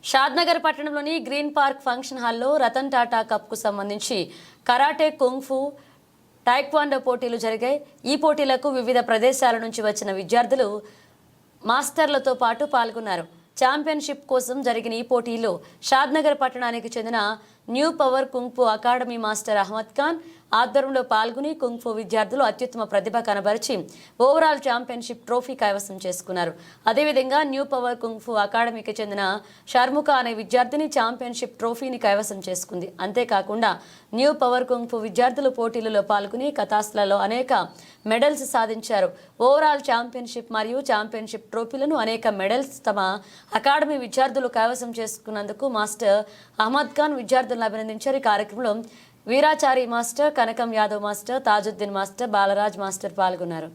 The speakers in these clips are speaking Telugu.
షాద్నగర్ పట్టణంలోని గ్రీన్ పార్క్ ఫంక్షన్ హాల్లో రతన్ టాటా కప్కు సంబంధించి కరాటే, కుంగ్ఫు, టైక్వాండో పోటీలు జరిగాయి. ఈ పోటీలకు వివిధ ప్రదేశాల నుంచి వచ్చిన విద్యార్థులు మాస్టర్లతో పాటు పాల్గొన్నారు. ఛాంపియన్షిప్ కోసం జరిగిన ఈ పోటీలో షాద్నగర్ పట్టణానికి చెందిన new power kung fu academy master Ahmed Khan ఆధ్వర్యంలో పాల్గొని కుంగ్ఫు విద్యార్థులు అత్యుత్తమ ప్రతిభ కనబరిచి ఓవరాల్ ఛాంపియన్షిప్ ట్రోఫీ కైవసం చేసుకున్నారు. అదేవిధంగా న్యూ పవర్ కుంగ్ఫు అకాడమీకి చెందిన షర్ముఖ అనే విద్యార్థిని ఛాంపియన్షిప్ ట్రోఫీని కైవసం చేసుకుంది. అంతేకాకుండా న్యూ పవర్ కుంగ్ఫు విద్యార్థులు పోటీలలో పాల్గొని కథాస్లలో అనేక మెడల్స్ సాధించారు. ఓవరాల్ ఛాంపియన్షిప్ మరియు ఛాంపియన్షిప్ ట్రోఫీలను అనేక మెడల్స్ తమ అకాడమీ విద్యార్థులు కైవసం చేసుకున్నందుకు మాస్టర్ అహ్మద్ ఖాన్ విద్యార్థులను అభినందించారు. ఈ కార్యక్రమంలో Veerachari master, Kanakam Yadav master, Tajuddin master, Balraj master పాల్గొన్నారు.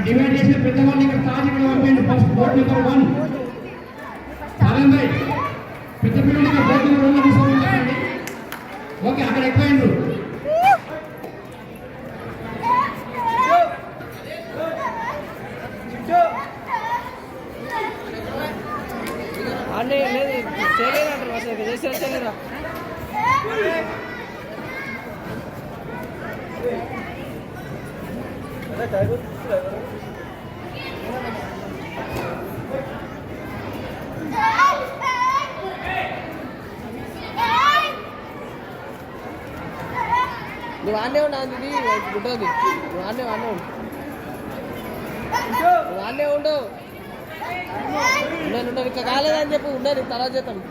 డివైడ్ చేసిన పెద్దవాళ్ళు ఇక్కడ తాజ్ ఇక్కడ పంపండి. ఫస్ట్ బోర్డు నెంబర్ 1 పాలన్ భాయ్ పెద్ద పిల్లలు ఇక్కడ బోర్డు నెంబర్ 1 తీసుకోండి. ఓకే, అక్కడ ఎక్కువైండ్రు. అంటే లేదు చేయలేదంటారు అసలు చేసేదా నువ్వు ఆనే ఉండదు, ఇది ఉంటుంది. నువ్వు ఆనే ఉండు, నువ్వు ఆనే ఉండవు. ఉండను ఇంకా కాలేదని చెప్పి ఉండదు, తర్వాత చేస్తాను.